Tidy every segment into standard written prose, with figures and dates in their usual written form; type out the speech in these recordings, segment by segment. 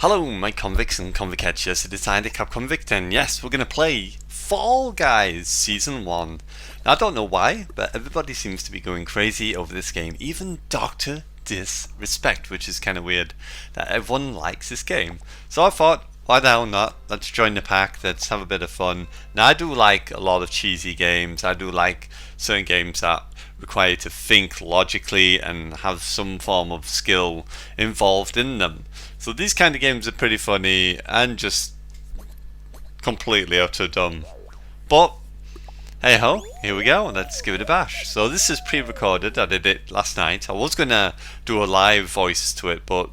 Hello, my convicts and convicettes. Yes, it is I, the Convict, and yes, we're going to play Fall Guys Season 1. Now, I don't know why, but everybody seems to be going crazy over this game. Even Dr. Disrespect, which is kind of weird that everyone likes this game. So I thought, why the hell not? Let's join the pack, let's have a bit of fun. Now, I do like a lot of cheesy games. I do like certain games that require you to think logically and have some form of skill involved in them. So these kind of games are pretty funny and just completely utter dumb. But hey ho, here we go, let's give it a bash. So this is pre-recorded, I did it last night. I was gonna do a live voice to it, but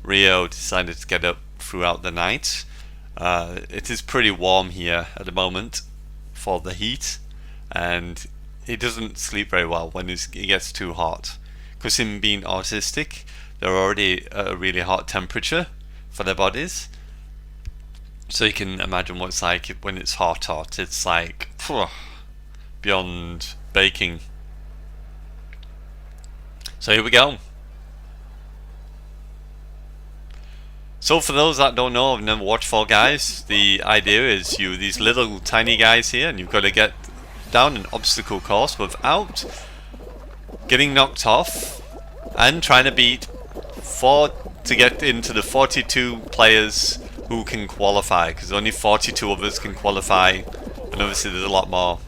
Rio decided to get up throughout the night. It is pretty warm here at the moment for the heat, and he doesn't sleep very well when it gets too hot. Because him being autistic, they're already at a really hot temperature for their bodies. So you can imagine what it's like when it's hot. It's like beyond baking. So here we go. So for those that don't know, I've never watched Fall Guys. The idea is these little tiny guys here, and you've got to get down an obstacle course without getting knocked off, and trying to beat to get into the 42 players who can qualify, because only 42 of us can qualify, and obviously there's a lot more.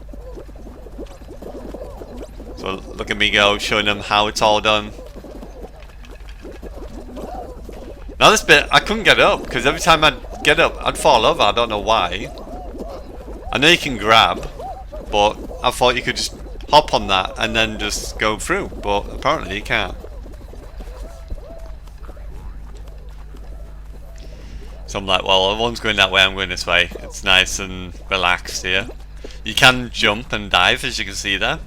So look at me go, showing them how it's all done. Now this bit, I couldn't get up, because every time I'd get up, I'd fall over. I don't know why. I know you can grab, but I thought you could just hop on that and then just go through, but apparently you can't. So I'm like, well, everyone's going that way, I'm going this way. It's nice and relaxed here. You can jump and dive, as you can see there.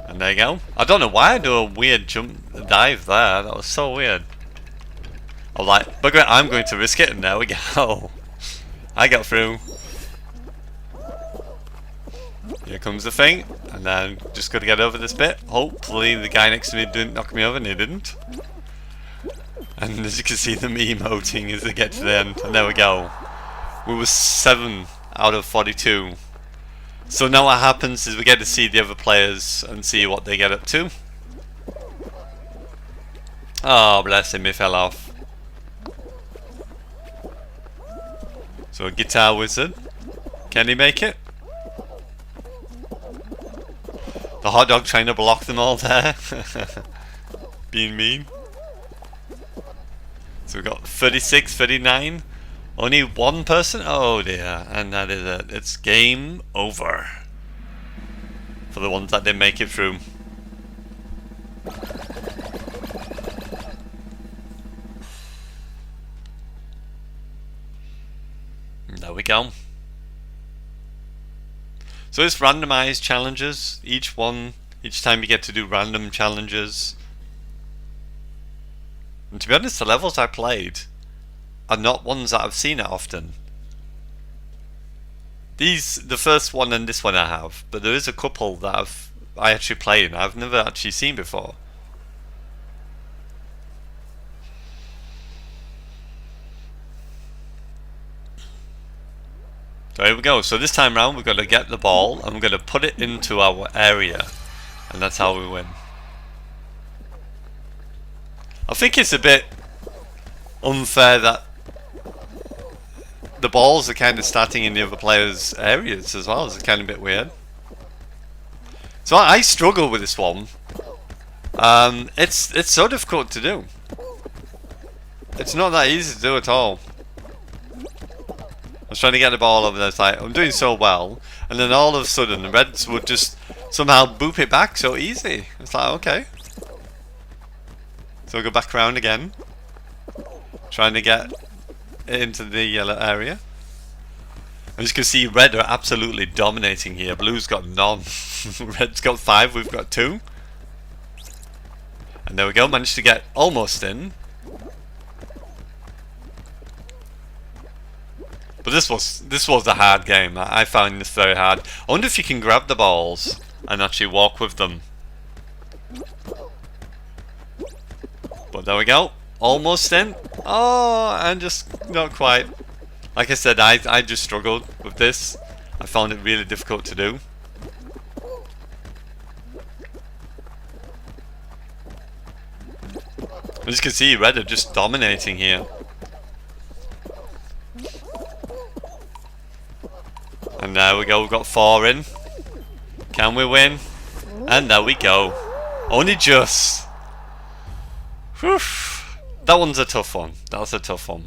And there you go. I don't know why I do a weird dive there. That was so weird. I'm like, but I'm going to risk it, and there we go. I got through. Here comes the thing, and then just got to get over this bit. Hopefully the guy next to me didn't knock me over, and he didn't. And as you can see them emoting as they get to the end, and there we go. We were 7 out of 42. So now what happens is we get to see the other players and see what they get up to. Oh, bless him, he fell off. So a guitar wizard, can he make it? The hot dog trying to block them all there. Being mean. So we've got 36, 39. Only one person? Oh dear. And that is it. It's game over. For the ones that didn't make it through. There we go. So it's randomized challenges. Each time you get to do random challenges. And to be honest, the levels I played are not ones that I've seen it often. The first one and this one I have, but there is a couple that I actually played and I've never actually seen before. So here we go. So this time round we've got to get the ball and we're going to put it into our area, and that's how we win. I think it's a bit unfair that the balls are kind of starting in the other players' areas as well. It's kind of a bit weird. So I struggle with this one. It's so difficult to do. It's not that easy to do at all. I was trying to get the ball over there. It's like, I'm doing so well, and then all of a sudden the Reds would just somehow boop it back so easy. It's like, okay. So we'll go back around again, trying to get it into the yellow area. As you can see, red are absolutely dominating here. Blue's got none. Red's got 5, we've got 2. And there we go, managed to get almost in. But this was a hard game. I found this very hard. I wonder if you can grab the balls and actually walk with them. But there we go. Almost in. Oh, and just not quite. Like I said, I just struggled with this. I found it really difficult to do. As you can see, red are just dominating here. And there we go, we've got 4 in. Can we win? And there we go. Only just. Whew. That one's a tough one. That's a tough one.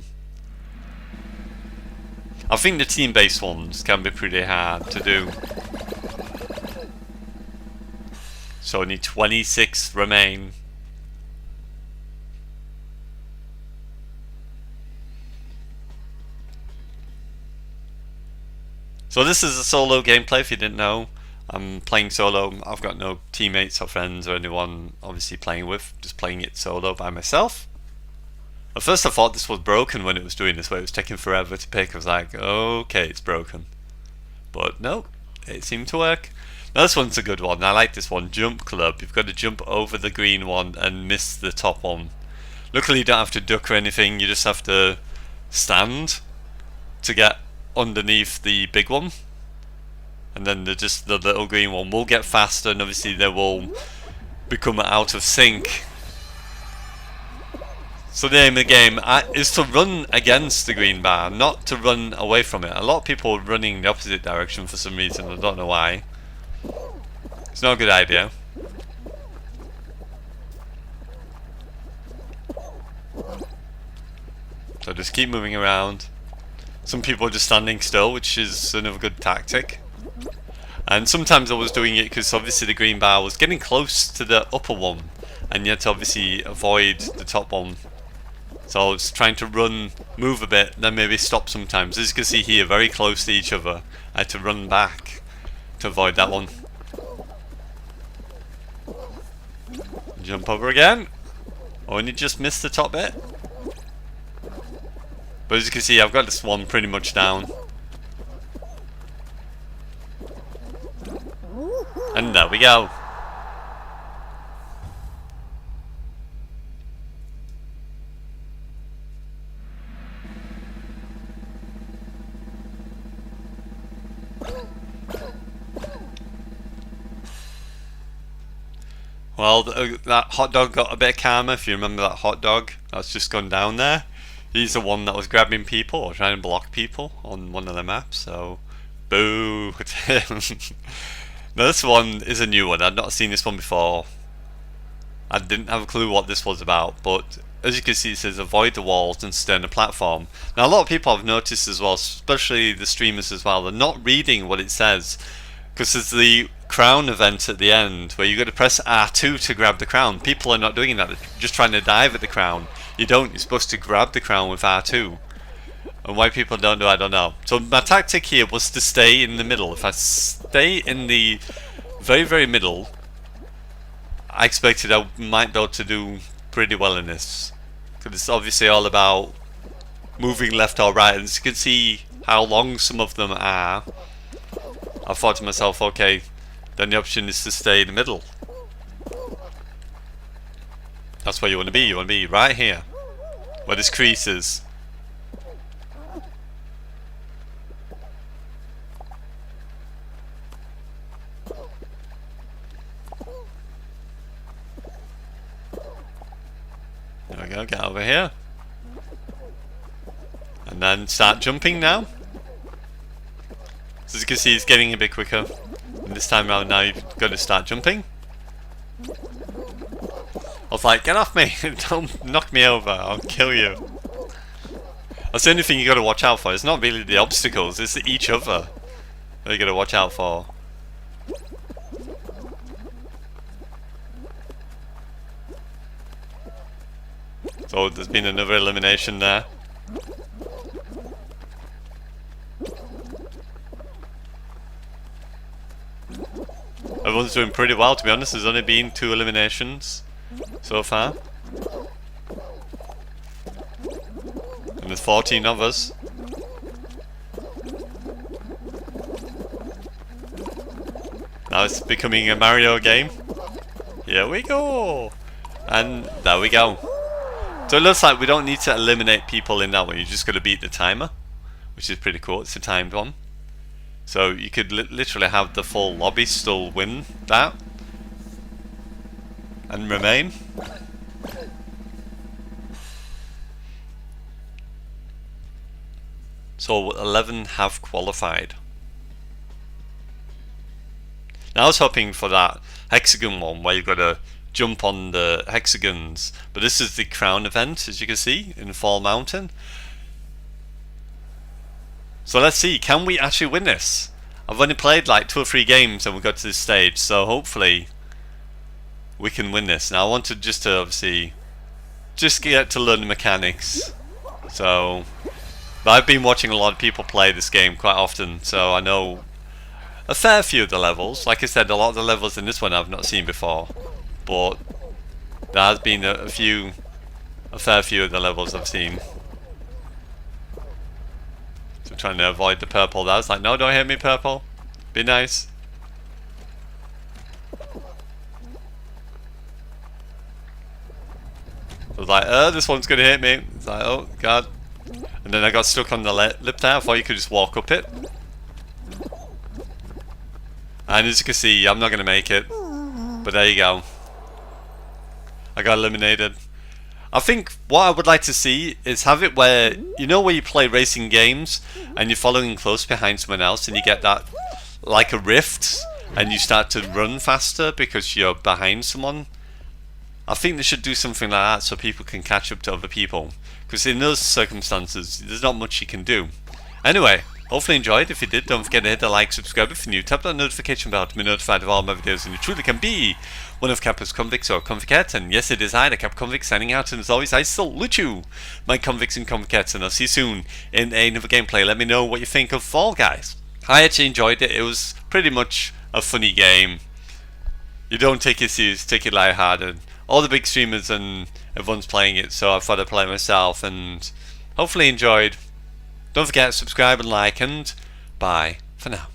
I think the team-based ones can be pretty hard to do. So only 26 remain. So this is a solo gameplay if you didn't know. I'm playing solo. I've got no teammates or friends or anyone obviously playing with. Just playing it solo by myself. At first I thought this was broken when it was doing this way. It was taking forever to pick. I was like, okay, it's broken. But no, it seemed to work. Now this one's a good one. I like this one. Jump Club. You've got to jump over the green one and miss the top one. Luckily you don't have to duck or anything. You just have to stand to get underneath the big one. And then the little green one will get faster, and obviously they will become out of sync. So the aim of the game is to run against the green bar, not to run away from it. A lot of people are running the opposite direction for some reason, I don't know why. It's not a good idea. So just keep moving around. Some people are just standing still, which is another good tactic. And sometimes I was doing it because obviously the green bar was getting close to the upper one, and you had to obviously avoid the top one. So I was trying to run, move a bit, then maybe stop sometimes. As you can see here, very close to each other. I had to run back to avoid that one. Jump over again. Only just missed the top bit. But as you can see, I've got this one pretty much down. And there we go. Well, that hot dog got a bit of karma, if you remember that hot dog that's just gone down there. He's the one that was grabbing people or trying to block people on one of the maps, so boo to him. Now this one is a new one. I've not seen this one before. I didn't have a clue what this was about, but as you can see it says avoid the walls and stay on the platform. Now a lot of people have noticed as well, especially the streamers as well, they're not reading what it says, because there's the crown event at the end where you've got to press R2 to grab the crown. People are not doing that, they're just trying to dive at the crown. You don't, you're supposed to grab the crown with R2. And why people don't do it, I don't know. So my tactic here was to stay in the middle. If I stay in the very, very middle, I expected I might be able to do pretty well in this. Because it's obviously all about moving left or right. And as you can see how long some of them are, I thought to myself, okay, then the option is to stay in the middle. That's where you want to be. You want to be right here, where this crease is. There we go, get over here. And then start jumping now. So as you can see, it's getting a bit quicker. And this time around now, you've got to start jumping. I was like, get off me! Don't knock me over, I'll kill you. That's the only thing you got to watch out for. It's not really the obstacles, it's each other that you got to watch out for. So there's been another elimination there. Everyone's doing pretty well, to be honest. There's only been 2 eliminations so far. And there's 14 of us. Now it's becoming a Mario game. Here we go! And there we go. So it looks like we don't need to eliminate people in that one. You're just going to beat the timer, which is pretty cool. It's a timed one. So you could literally have the full lobby still win that and remain. So 11 have qualified. Now I was hoping for that hexagon one where you've got to jump on the hexagons, but this is the crown event, as you can see, in Fall Mountain. So let's see, can we actually win this? I've only played like 2 or 3 games and we got to this stage, so hopefully we can win this. Now I wanted just to obviously just get to learn the mechanics. So, but I've been watching a lot of people play this game quite often, so I know a fair few of the levels. Like I said, a lot of the levels in this one I've not seen before, but there has been a fair few of the levels I've seen. So I'm trying to avoid the purple there. I was like, no, don't hit me, purple. Be nice. I was like, this one's gonna hit me. It's like, oh god. And then I got stuck on the lip there. I thought you could just walk up it. And as you can see, I'm not gonna make it. But there you go. I got eliminated. I think what I would like to see is have it where, you know, where you play racing games and you're following close behind someone else and you get that like a rift and you start to run faster because you're behind someone. I think they should do something like that so people can catch up to other people, because in those circumstances there's not much you can do. Anyway, hopefully you enjoyed. If you did, don't forget to hit the like, subscribe if you're new, tap that notification bell to be notified of all my videos, and you truly can be one of Kappa's convicts or convicettes. And yes, it is I, the Kappa Convict, signing out, and as always I salute you, my convicts and convicettes, and I'll see you soon in another gameplay. Let me know what you think of Fall Guys. I actually enjoyed it. It was pretty much a funny game. You don't take it serious, take it lighthearted. All the big streamers and everyone's playing it, so I thought I'd play it myself, and hopefully enjoyed. Don't forget to subscribe and like, and bye for now.